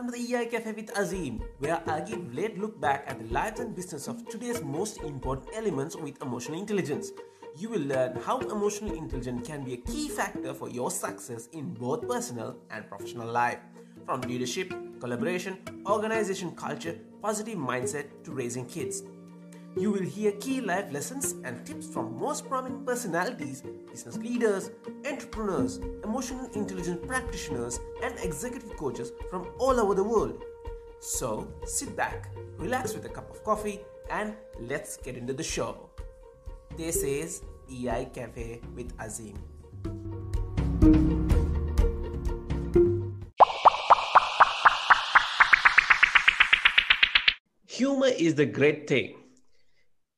welcome to the EI Café with Azeem, where I give late look back at the lives and business of today's most important elements with emotional intelligence. You will learn how emotional intelligence can be a key factor for your success in both personal and professional life. From leadership, collaboration, organization culture, positive mindset to raising kids. You will hear key life lessons and tips from most prominent personalities, business leaders, entrepreneurs, emotional intelligence practitioners, and executive coaches from all over the world. So sit back, relax with a cup of coffee, and let's get into the show. This is EI Cafe with Azeem. Humor is the great thing.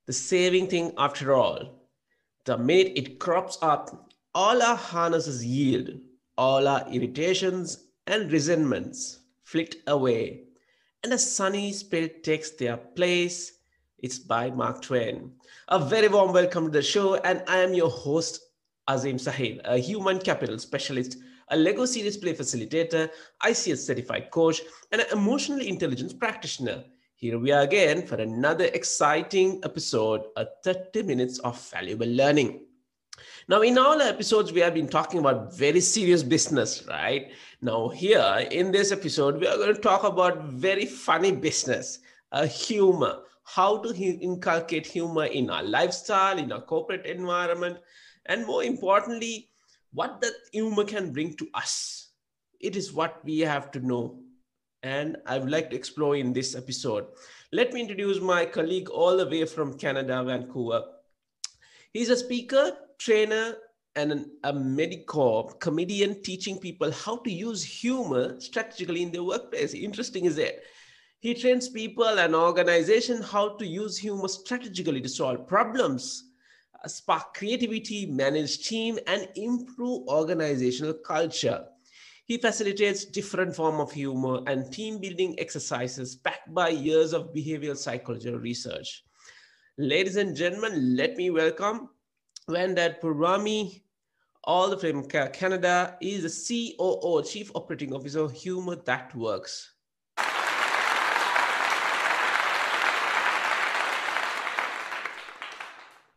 The saving thing after all. The minute it crops up, all our harnesses yield, all our irritations and resentments flit away, and a sunny spirit takes their place. It's by Mark Twaain. A very warm welcome to the show, and I am your host, Azeem Sahib, a human capital specialist, a Lego series play facilitator, ICS certified coach, and an emotional intelligence practitioner. Here we are again for another exciting episode, a 30 minutes of valuable learning. Now, in all episodes, we have been talking about very serious business, right? Now, here in this episode, we are going to talk about very funny business, humor, how to inculcate humor in our lifestyle, in our corporate environment, and more importantly, what that humor can bring to us. It is what we have to know, and I would like to explore in this episode. Let me introduce my colleague all the way from Canada, Vancouver. He's a speaker, trainer, and a Medicorp comedian teaching people how to use humor strategically in their workplace. Interesting, is it? He trains people and organizations how to use humor strategically to solve problems, spark creativity, manage team, and improve organizational culture. He facilitates different forms of humor and team building exercises backed by years of behavioral psychology research. Ladies and gentlemen, let me welcome Vandad Pourbahrami, all the way from Canada. He is the COO, Chief Operating Officer of Humor That Works.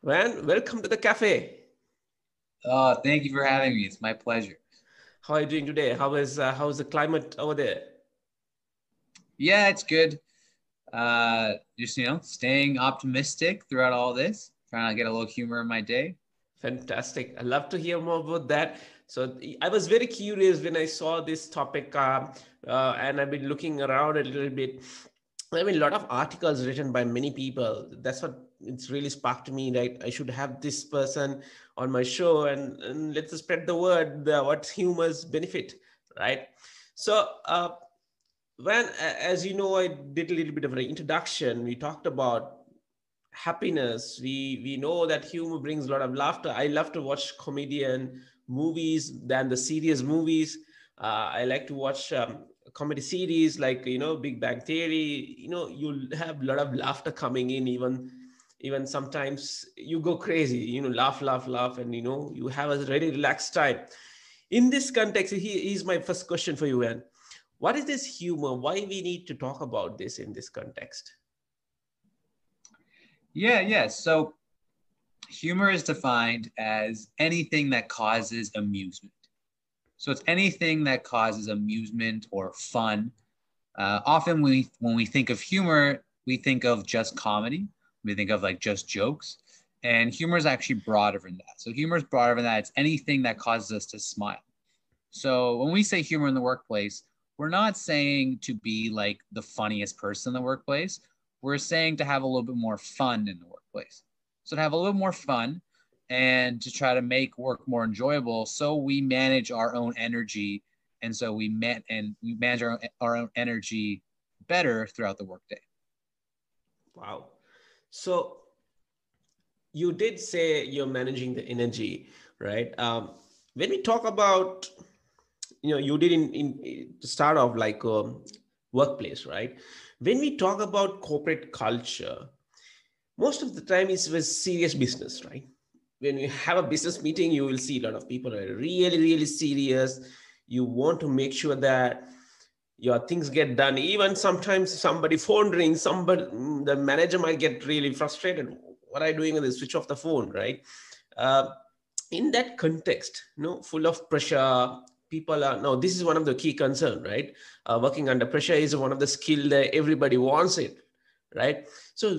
Van, welcome to the cafe. Thank you for having me. It's my pleasure. How are you doing today? How is the climate over there? Yeah, it's good. Just staying optimistic throughout all this, trying to get a little humor in my day. Fantastic. I'd love to hear more about that. So I was very curious when I saw this topic, and I've been looking around a little bit. I mean, a lot of articles written by many people. That's what it's really sparked to me, right? I should have this person on my show and let's spread the word, what humors benefit, right? So as you know, I did a little bit of an introduction. We talked about happiness. We know that humor brings a lot of laughter. I love to watch comedian movies than the serious movies. I like to watch comedy series like Big Bang Theory. You'll have a lot of laughter coming in. Even sometimes you go crazy. Laugh, and you have a very relaxed time. In this context, here's my first question for you, Anne. What is this humor? Why we need to talk about this in this context? Yeah. So humor is defined as anything that causes amusement. So it's anything that causes amusement or fun. Often when we think of humor, we think of just comedy. We think of like just jokes. And humor is actually broader than that. So humor is broader than that. It's anything that causes us to smile. So when we say humor in the workplace, we're not saying to be like the funniest person in the workplace. We're saying to have a little bit more fun in the workplace. So to have a little more fun and to try to make work more enjoyable. So we manage our own energy. And so we manage our own energy better throughout the workday. Wow. So you did say you're managing the energy, right? When we talk about, you did in start off like a workplace, right? When we talk about corporate culture, most of the time it's with serious business, right? When you have a business meeting, you will see a lot of people are really, really serious. You want to make sure that your things get done. Even sometimes somebody phone rings, somebody, the manager might get really frustrated. What are you doing with this? Switch off the phone, right? Uh, in that context, full of pressure, people are, no, this is one of the key concern, right? Working under pressure is one of the skill that everybody wants it, right? So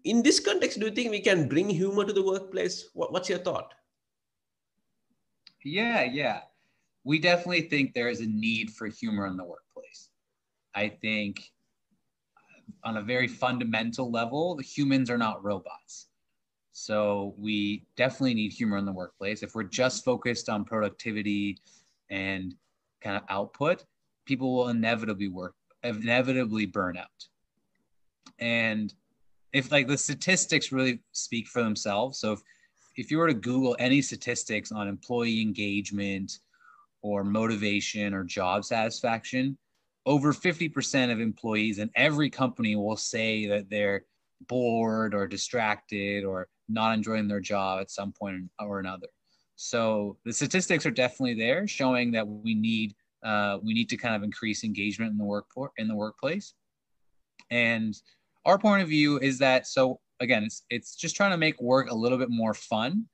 in this context, do you think we can bring humor to the workplace? What's your thought? Yeah. We definitely think there is a need for humor in the workplace. I think on a very fundamental level, the humans are not robots. So we definitely need humor in the workplace. If we're just focused on productivity and kind of output, people will inevitably burn out. And if like the statistics really speak for themselves. So if you were to Google any statistics on employee engagement or motivation or job satisfaction, over 50% of employees in every company will say that they're bored or distracted or not enjoying their job at some point or another. So the statistics are definitely there, showing that we need to kind of increase engagement in the workplace. And our point of view is that, so again, it's just trying to make work a little bit more fun,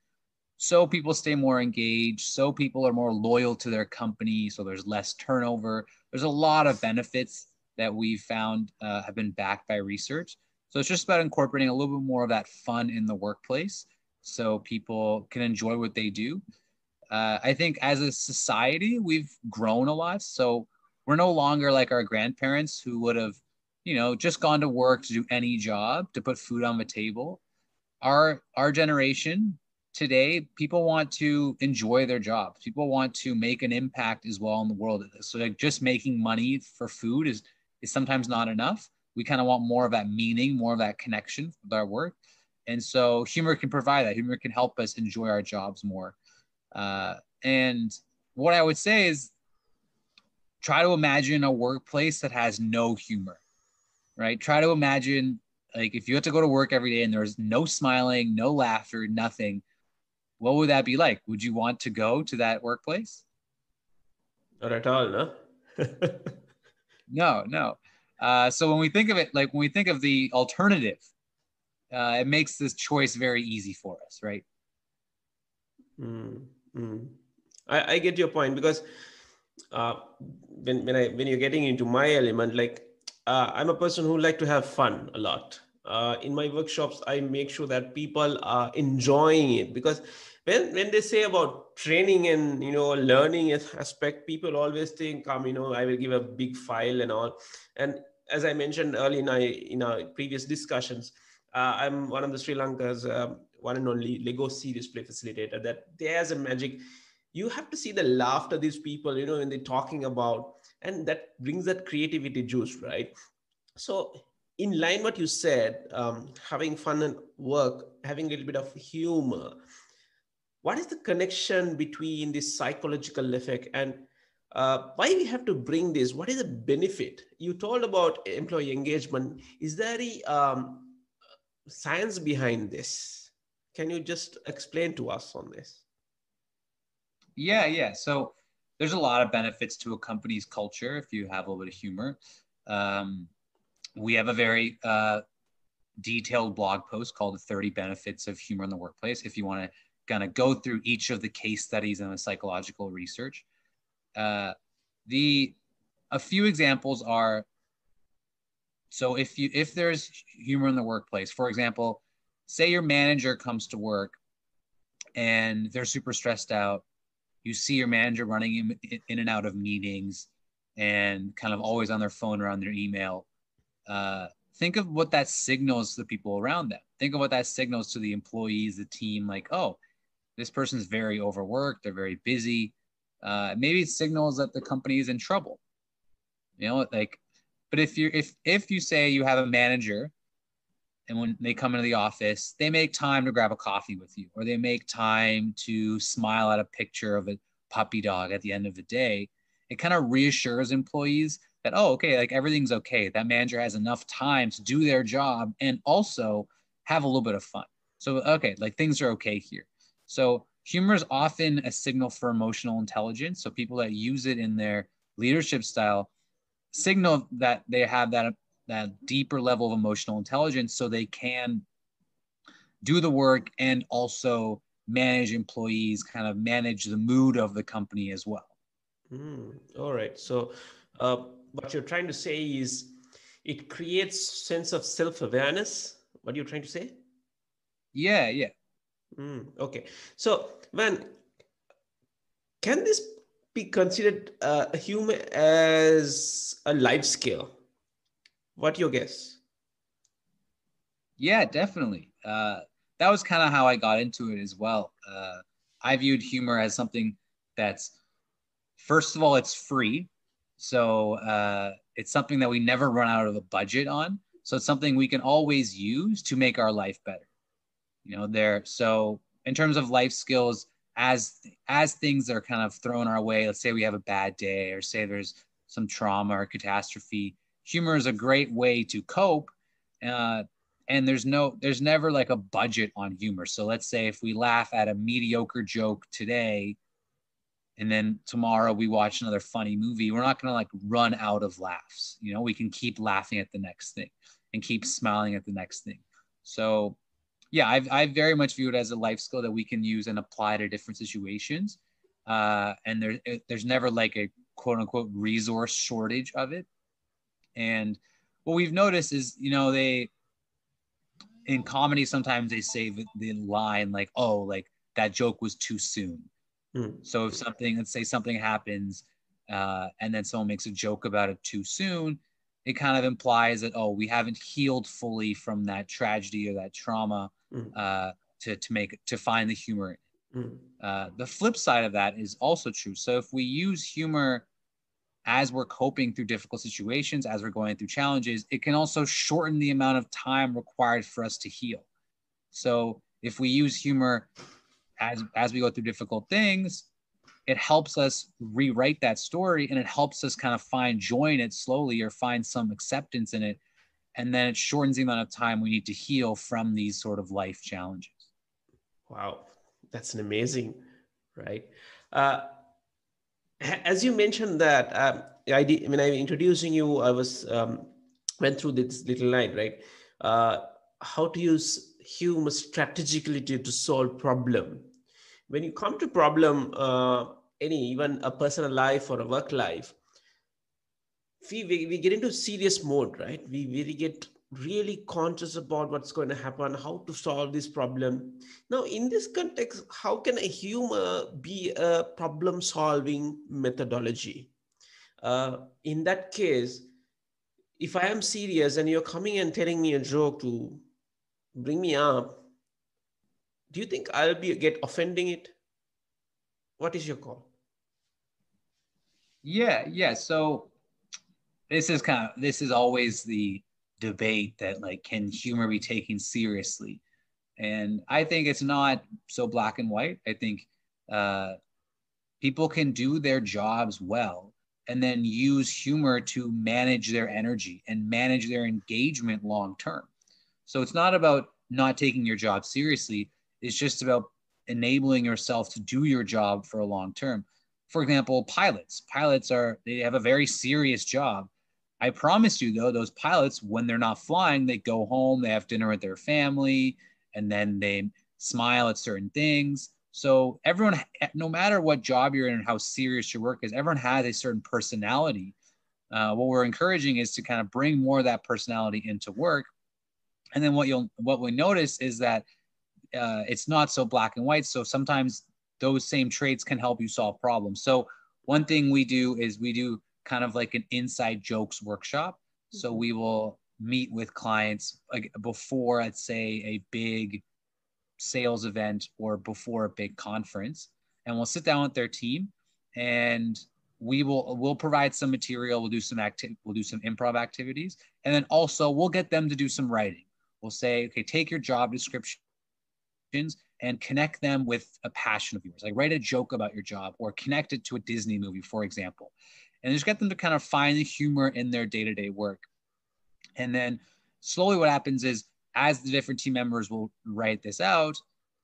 so people stay more engaged, so people are more loyal to their company, so there's less turnover. There's a lot of benefits that we've found have been backed by research. So it's just about incorporating a little bit more of that fun in the workplace so people can enjoy what they do. I think as a society, we've grown a lot. So we're no longer like our grandparents who would have, just gone to work to do any job to put food on the table. Our generation today, people want to enjoy their jobs. People want to make an impact as well in the world. So like just making money for food is sometimes not enough. We kind of want more of that meaning, more of that connection with our work. And so humor can provide that. Humor can help us enjoy our jobs more. And what I would say is try to imagine a workplace that has no humor, right? Try to imagine, like, if you have to go to work every day and there's no smiling, no laughter, nothing, what would that be like? Would you want to go to that workplace? Not at all, no? No. So when we think of it, like when we think of the alternative, it makes this choice very easy for us, right? I get your point, because when you're getting into my element, like I'm a person who like to have fun a lot. In my workshops, I make sure that people are enjoying it, because when they say about training and learning aspect, people always think I will give a big file and all. And as I mentioned earlier in our previous discussions, I'm one of the Sri Lanka's one and only Lego series play facilitator. That there's a magic. You have to see the laughter these people when they're talking about, and that brings that creativity juice, right? So in line what you said, having fun and work, having a little bit of humor, what is the connection between this psychological effect and why we have to bring this? What is the benefit? You told about employee engagement. Is there any science behind this? Can you just explain to us on this? Yeah. So there's a lot of benefits to a company's culture if you have a little bit of humor. We have a very detailed blog post called the 30 Benefits of Humor in the Workplace, if you want to kind of go through each of the case studies and the psychological research. A few examples are, so if there's humor in the workplace, for example, say your manager comes to work and they're super stressed out. You see your manager running in and out of meetings and kind of always on their phone or on their email. Think of what that signals to the people around them. Think of what that signals to the employees, the team, like, oh, this person's very overworked, they're very busy. Maybe it signals that the company is in trouble. But if you say you have a manager and when they come into the office, they make time to grab a coffee with you, or they make time to smile at a picture of a puppy dog at the end of the day, it kind of reassures employees that, oh, okay, like everything's okay. That manager has enough time to do their job and also have a little bit of fun. So, okay, like things are okay here. So humor is often a signal for emotional intelligence. So people that use it in their leadership style signal that they have that deeper level of emotional intelligence, so they can do the work and also manage employees, kind of manage the mood of the company as well. All right. So, what you're trying to say is it creates sense of self-awareness. What you're trying to say? Yeah. Okay. So, man, can this be considered humor as a life skill? What your guess? Yeah, definitely. That was kind of how I got into it as well. I viewed humor as something that's, first of all, it's free. So it's something that we never run out of a budget on. So it's something we can always use to make our life better. So in terms of life skills, as things are kind of thrown our way, let's say we have a bad day, or say there's some trauma or catastrophe, humor is a great way to cope. And there's never like a budget on humor. So let's say if we laugh at a mediocre joke today, and then tomorrow we watch another funny movie, we're not going to like run out of laughs. We can keep laughing at the next thing and keep smiling at the next thing. So yeah, I very much view it as a life skill that we can use and apply to different situations. And there's never like a quote unquote resource shortage of it. And what we've noticed is, in comedy, sometimes they say the line like, oh, like that joke was too soon. So if let's say something happens, and then someone makes a joke about it too soon, it kind of implies that, oh, we haven't healed fully from that tragedy or that trauma, to find the humor. The flip side of that is also true. So if we use humor as we're coping through difficult situations, as we're going through challenges, it can also shorten the amount of time required for us to heal. So if we use humor as we go through difficult things, it helps us rewrite that story, and it helps us kind of find joy in it slowly, or find some acceptance in it. And then it shortens the amount of time we need to heal from these sort of life challenges. Wow, that's an amazing, right? As you mentioned that, I did, when I was introducing you, I was went through this little line, right? How to use humor strategically to solve problem. When you come to problem, even a personal life or a work life, we get into serious mode, right? We get really conscious about what's going to happen, how to solve this problem. Now, in this context, how can a humor be a problem solving methodology? In that case, if I am serious and you're coming and telling me a joke to bring me up, do you think I'll get offending it? What is your call? Yeah. So this is always the debate that, like, can humor be taken seriously? And I think it's not so black and white. I think people can do their jobs well and then use humor to manage their energy and manage their engagement long term. So it's not about not taking your job seriously. It's just about enabling yourself to do your job for a long term. For example, they have a very serious job. I promise you, though, those pilots, when they're not flying, they go home, they have dinner with their family, and then they smile at certain things. So everyone, no matter what job you're in and how serious your work is, everyone has a certain personality. What we're encouraging is to kind of bring more of that personality into work. And then what we notice is that it's not so black and white. So sometimes those same traits can help you solve problems. So one thing we do is we do kind of like an inside jokes workshop. So we will meet with clients like before, let's say, a big sales event or before a big conference, and we'll sit down with their team, and we'll provide some material. We'll do some improv activities, and then also we'll get them to do some writing. We'll say, okay, take your job descriptions and connect them with a passion of yours. Like, write a joke about your job or connect it to a Disney movie, for example, and just get them to kind of find the humor in their day-to-day work. And then slowly what happens is, as the different team members will write this out,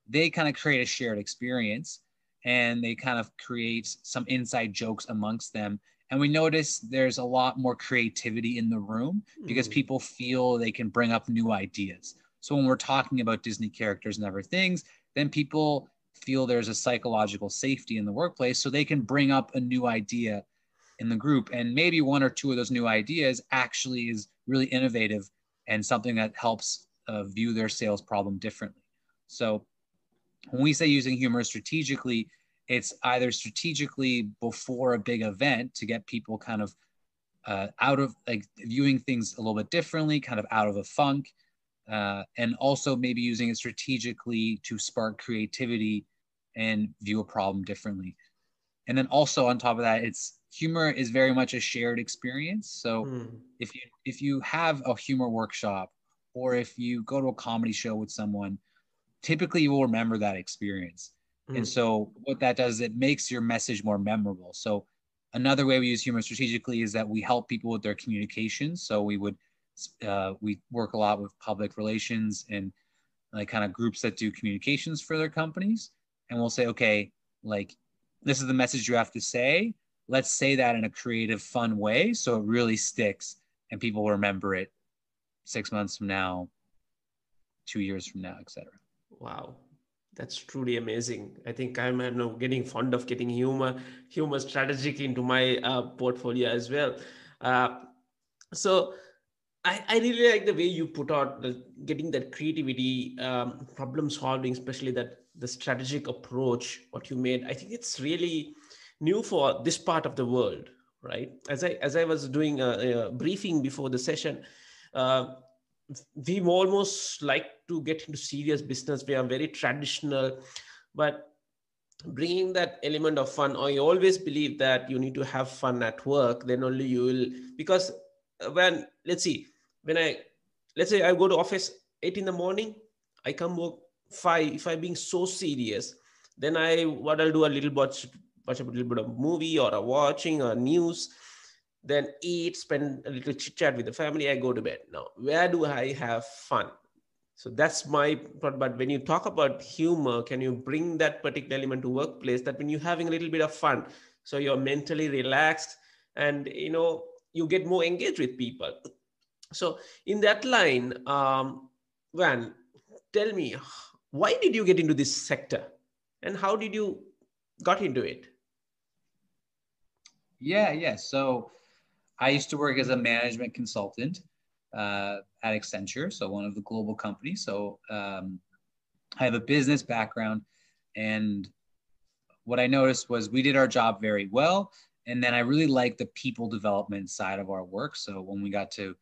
they kind of create a shared experience, and they kind of create some inside jokes amongst them. And we notice there's a lot more creativity in the room because people feel they can bring up new ideas. So when we're talking about Disney characters and other things, then people feel there's a psychological safety in the workplace, so they can bring up a new idea in the group. And maybe one or two of those new ideas actually is really innovative and something that helps view their sales problem differently. So when we say using humor strategically, it's either strategically before a big event to get people kind of out of like viewing things a little bit differently, kind of out of a funk, and also maybe using it strategically to spark creativity and view a problem differently. And then also on top of that, it's humor is very much a shared experience. So if you have a humor workshop, or if you go to a comedy show with someone, typically you will remember that experience. And so what that does is it makes your message more memorable. So another way we use humor strategically is that we help people with their communications. So we work a lot with public relations and like kind of groups that do communications for their companies. And we'll say, okay, like this is the message you have to say. Let's say that in a creative, fun way, so it really sticks and people will remember it 6 months from now, 2 years from now, etc. Wow, that's truly amazing. I think I'm now getting fond of getting humor strategic into my portfolio as well. So I really like the way you put out getting that creativity, problem solving, especially that the strategic approach, what you made. I think it's really new for this part of the world, right? As I was doing a briefing before the session, uh, we almost like to get into serious business. We are very traditional, but bringing that element of fun. I always believe that you need to have fun at work, then only you will. Because when let's see when I let's say I go to office 8 in the morning, I come work 5. If I'm being so serious, then I'll do a little watch a little bit of movie or a watching or news, then eat, spend a little chit chat with the family, I go to bed. Now where do I have fun? So that's my thought. But when you talk about humor, can you bring that particular element to workplace, that when you're having a little bit of fun, so you're mentally relaxed, and you get more engaged with people. So in that line, Van, tell me, why did you get into this sector, and how did you got into it? Yeah. So I used to work as a management consultant at Accenture, so one of the global companies. So I have a business background, and what I noticed was we did our job very well. And then I really liked the people development side of our work. So when we got to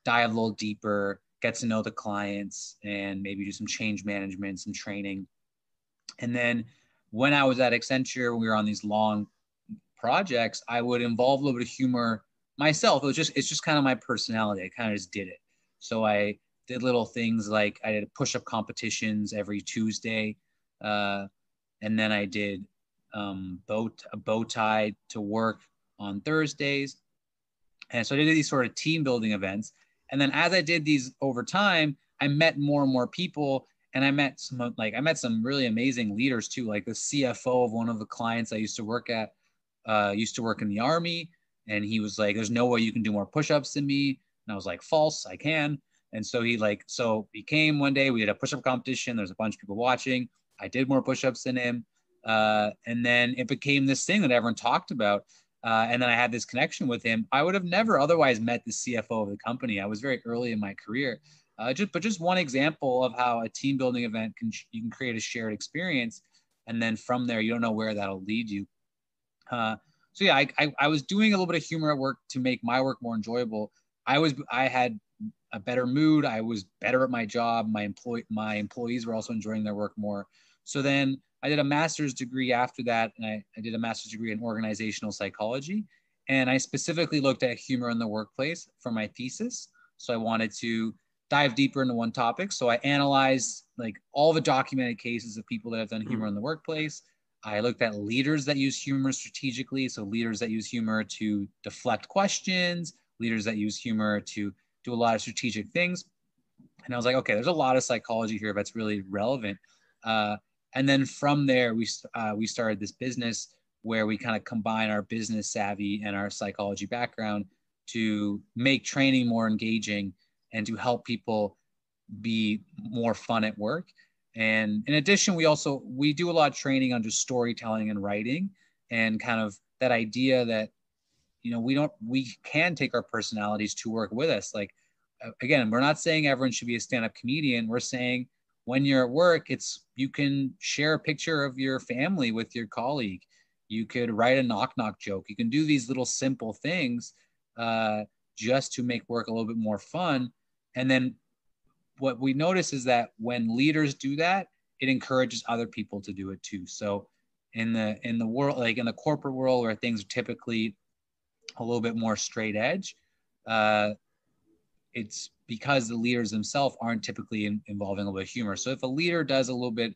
dive a little deeper, get to know the clients, and maybe do some change management, some training. And then when I was at Accenture, we were on these long projects, I would involve a little bit of humor myself. It's just kind of my personality. I kind of just did it. So I did little things like I did push-up competitions every Tuesday. And then I did a bow tie to work on Thursdays. And so I did these sort of team building events. And then as I did these over time, I met more and more people. And I met some really amazing leaders too, like the CFO of one of the clients I used to work at, used to work in the Army. And he was like, there's no way you can do more push-ups than me. And I was like, false, I can. And so he came one day, we had a push-up competition. There's a bunch of people watching. I did more push-ups than him. And then it became this thing that everyone talked about. And then I had this connection with him. I would have never otherwise met the CFO of the company. I was very early in my career. Just one example of how a team building event you can create a shared experience. And then from there, you don't know where that'll lead you. So yeah, I was doing a little bit of humor at work to make my work more enjoyable. I had a better mood. I was better at my job. My employees were also enjoying their work more. So then I did a master's degree after that, and I did a master's degree in organizational psychology. And I specifically looked at humor in the workplace for my thesis. So I wanted to dive deeper into one topic. So I analyzed like all the documented cases of people that have done humor in the workplace. I looked at leaders that use humor strategically. So leaders that use humor to deflect questions, leaders that use humor to do a lot of strategic things. And I was like, okay, there's a lot of psychology here that's really relevant. And then from there, we started this business where we kind of combine our business savvy and our psychology background to make training more engaging and to help people be more fun at work. And in addition, we do a lot of training on just storytelling and writing, and kind of that idea that, you know, we can take our personalities to work with us. Like, again, we're not saying everyone should be a stand-up comedian. We're saying when you're at work, you can share a picture of your family with your colleague. You could write a knock-knock joke. You can do these little simple things just to make work a little bit more fun. And then what we notice is that when leaders do that, it encourages other people to do it too. So in the world, like in the corporate world where things are typically a little bit more straight edge, it's because the leaders themselves aren't typically involving a little bit of humor. So if a leader does a little bit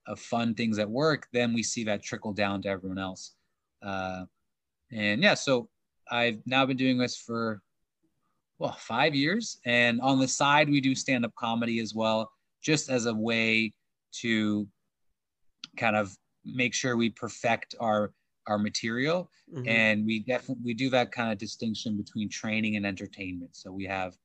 of fun things at work, then we see that trickle down to everyone else. And yeah, so I've now been doing this for 5 years, and on the side we do stand-up comedy as well, just as a way to kind of make sure we perfect our material. Mm-hmm. And we do that kind of distinction between training and entertainment. So we have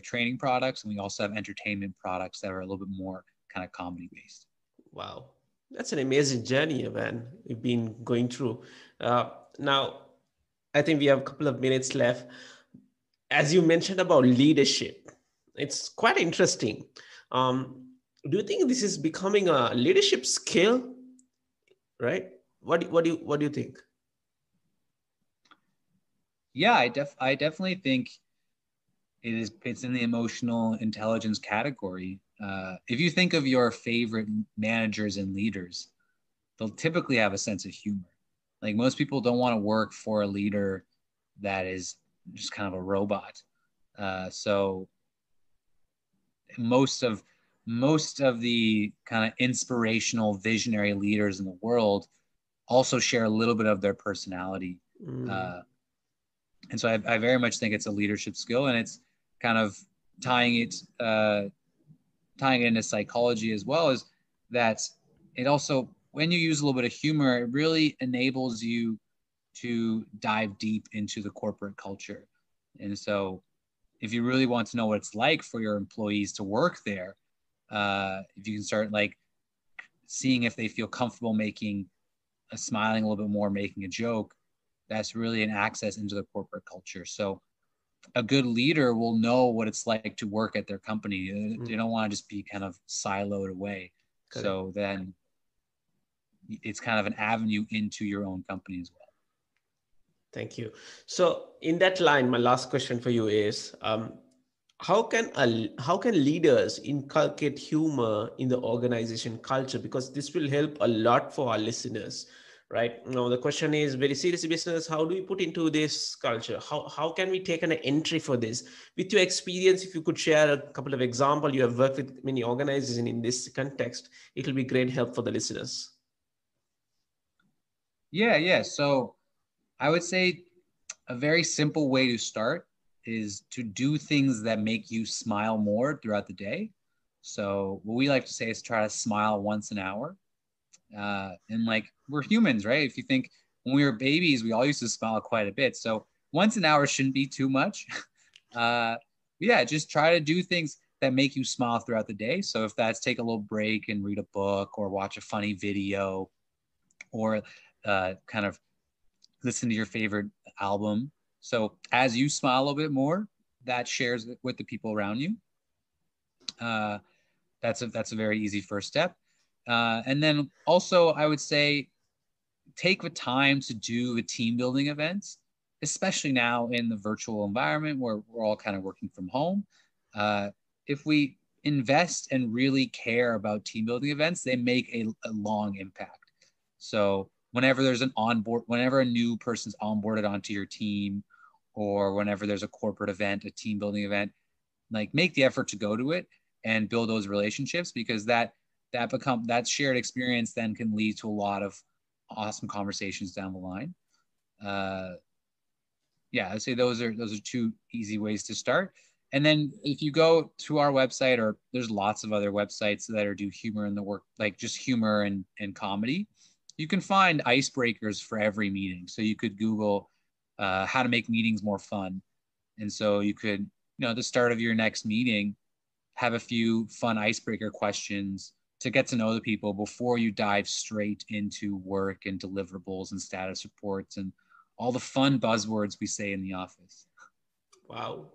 training products, and we also have entertainment products that are a little bit more kind of comedy based. Wow, that's an amazing journey, man, you've been going through. Now I think we have a couple of minutes left. As you mentioned about leadership, it's quite interesting. Do you think this is becoming a leadership skill? Right? What do you think? Yeah, I definitely think it's in the emotional intelligence category. If you think of your favorite managers and leaders, they'll typically have a sense of humor. Like, most people don't want to work for a leader that is just kind of a robot. So most of the kind of inspirational visionary leaders in the world also share a little bit of their personality. And so I very much think it's a leadership skill, and it's kind of tying it into psychology as well, is that it also, when you use a little bit of humor, it really enables you to dive deep into the corporate culture. And so if you really want to know what it's like for your employees to work there, if you can start like seeing if they feel comfortable smiling a little bit more, making a joke, that's really an access into the corporate culture. So a good leader will know what it's like to work at their company. They don't want to just be kind of siloed away. Correct. So then it's kind of an avenue into your own company as well. Thank you. So in that line, my last question for you is, how can leaders inculcate humor in the organization culture? Because this will help a lot for our listeners, right? Now, the question is, very serious business, how do we put into this culture? How can we take an entry for this? With your experience, if you could share a couple of examples, you have worked with many organizations in this context, it will be great help for the listeners. Yeah. So I would say a very simple way to start is to do things that make you smile more throughout the day. So what we like to say is try to smile once an hour. And like, we're humans, right? If you think when we were babies, we all used to smile quite a bit. So once an hour shouldn't be too much. Yeah, just try to do things that make you smile throughout the day. So if that's take a little break and read a book or watch a funny video, or kind of listen to your favorite album. So as you smile a little bit more, that shares with the people around you. That's a very easy first step. And then also I would say, take the time to do the team building events, especially now in the virtual environment where we're all kind of working from home. If we invest and really care about team building events, they make a long impact. So whenever there's whenever a new person's onboarded onto your team, or whenever there's a corporate event, a team building event, like, make the effort to go to it and build those relationships, because that shared experience then can lead to a lot of awesome conversations down the line. Yeah, I'd say those are two easy ways to start. And then if you go to our website, or there's lots of other websites that do humor in the work, like just humor and comedy, you can find icebreakers for every meeting. So you could Google how to make meetings more fun. And so you could, at the start of your next meeting, have a few fun icebreaker questions to get to know the people before you dive straight into work and deliverables and status reports and all the fun buzzwords we say in the office. Wow.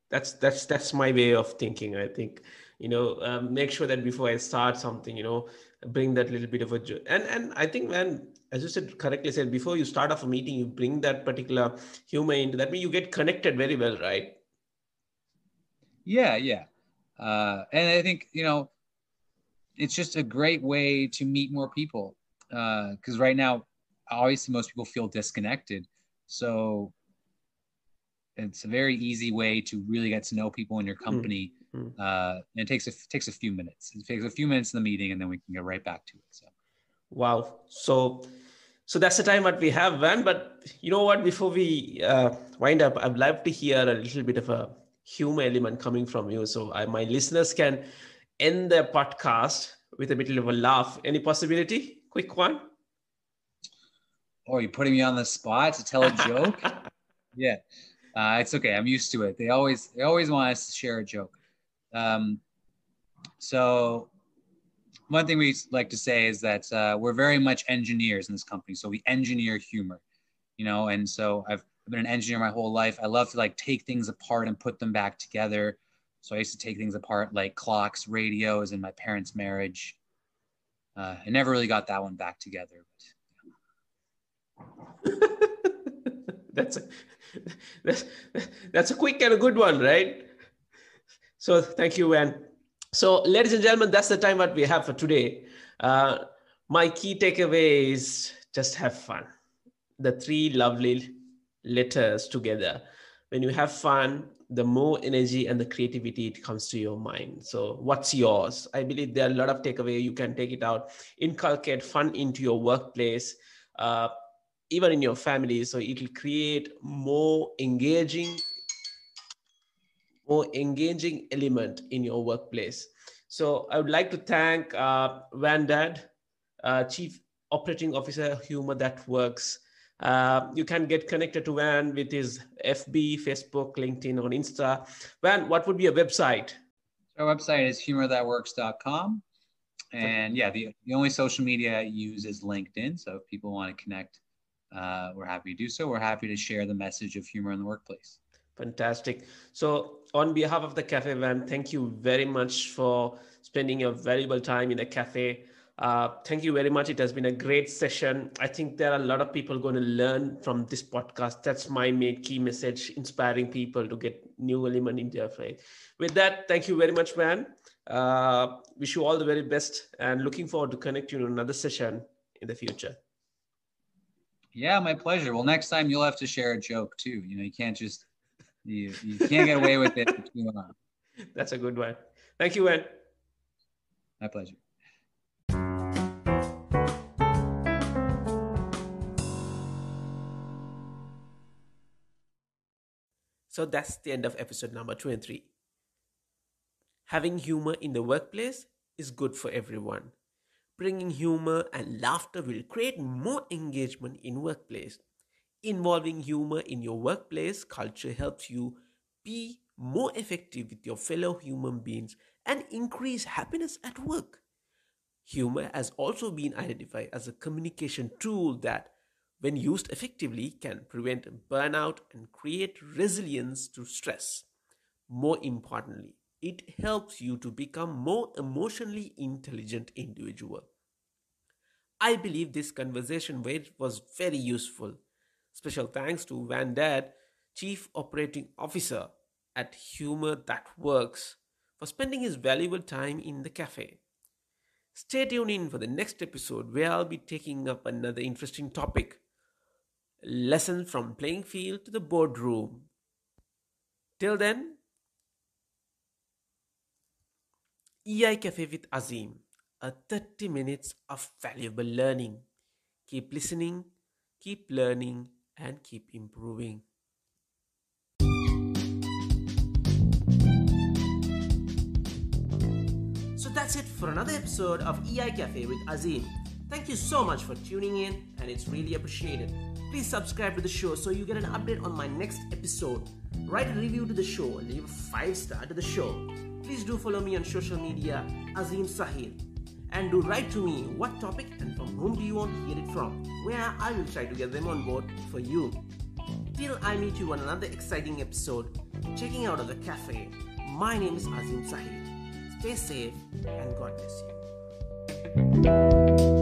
That's my way of thinking. I think, make sure that before I start something, bring that little bit of a and I think, when, as you said, correctly said, before you start off a meeting, you bring that particular humor into that. Means you get connected very well, right? Yeah. And I think, it's just a great way to meet more people. Because right now, obviously, most people feel disconnected. So it's a very easy way to really get to know people in your company. And it takes a few minutes. It takes a few minutes in the meeting, and then we can get right back to it. So, wow. So that's the time what we have, Van. But you know what? Before we wind up, I'd love to hear a little bit of a humor element coming from you, so my listeners can end their podcast with a bit of a laugh. Any possibility? Quick one. Oh, you're putting me on the spot to tell a joke? Yeah. It's okay. I'm used to it. They always want us to share a joke. So one thing we like to say is that we're very much engineers in this company. So we engineer humor, and so I've been an engineer my whole life. I love to take things apart and put them back together. So I used to take things apart like clocks, radios, in my parents' marriage. I never really got that one back together. That's a quick and a good one, right? So thank you, Van. So, ladies and gentlemen, that's the time that we have for today. My key takeaway is just have fun. The three lovely letters together. When you have fun, the more energy and the creativity it comes to your mind. So what's yours? I believe there are a lot of takeaway. You can take it out, inculcate fun into your workplace, even in your family. So it will create more engaging element in your workplace. So I would like to thank Vandad, Chief Operating Officer, Humor That Works. You can get connected to Van with his FB, Facebook, LinkedIn, or Insta. Van, what would be a website? Our website is humorthatworks.com. And yeah, the only social media I use is LinkedIn. So if people want to connect, we're happy to do so. We're happy to share the message of humor in the workplace. Fantastic. So on behalf of the Café, Van, thank you very much for spending your valuable time in the Café. Thank you very much. It has been a great session. I think there are a lot of people going to learn from this podcast. That's my main key message, inspiring people to get new element in their faith. With that, thank you very much, Van. Wish you all the very best and looking forward to connect you in another session in the future. Yeah, my pleasure. Well, next time you'll have to share a joke too. You can't just, you can't get away with it. That's a good one. Thank you, Van. My pleasure. So that's the end of episode number 23. Having humor in the workplace is good for everyone. Bringing humor and laughter will create more engagement in workplace. Involving humor in your workplace culture helps you be more effective with your fellow human beings and increase happiness at work. Humor has also been identified as a communication tool that, when used effectively, can prevent burnout and create resilience to stress. More importantly, it helps you to become more emotionally intelligent individual. I believe this conversation was very useful. Special thanks to Vandad, Chief Operating Officer at Humor That Works, for spending his valuable time in the cafe. Stay tuned in for the next episode where I'll be taking up another interesting topic. Lessons from playing field to the boardroom. Till then, EI Cafe with Azeem, a 30 minutes of valuable learning. Keep listening, keep learning, and keep improving. So that's it for another episode of EI Cafe with Azeem. Thank you so much for tuning in, and it's really appreciated. Please subscribe to the show so you get an update on my next episode. Write a review to the show and leave a 5-star to the show. Please do follow me on social media, Azeem Sahil. And do write to me what topic and from whom do you want to hear it from, where I will try to get them on board for you. Till I meet you on another exciting episode, checking out of the cafe, my name is Azeem Sahil. Stay safe and God bless you.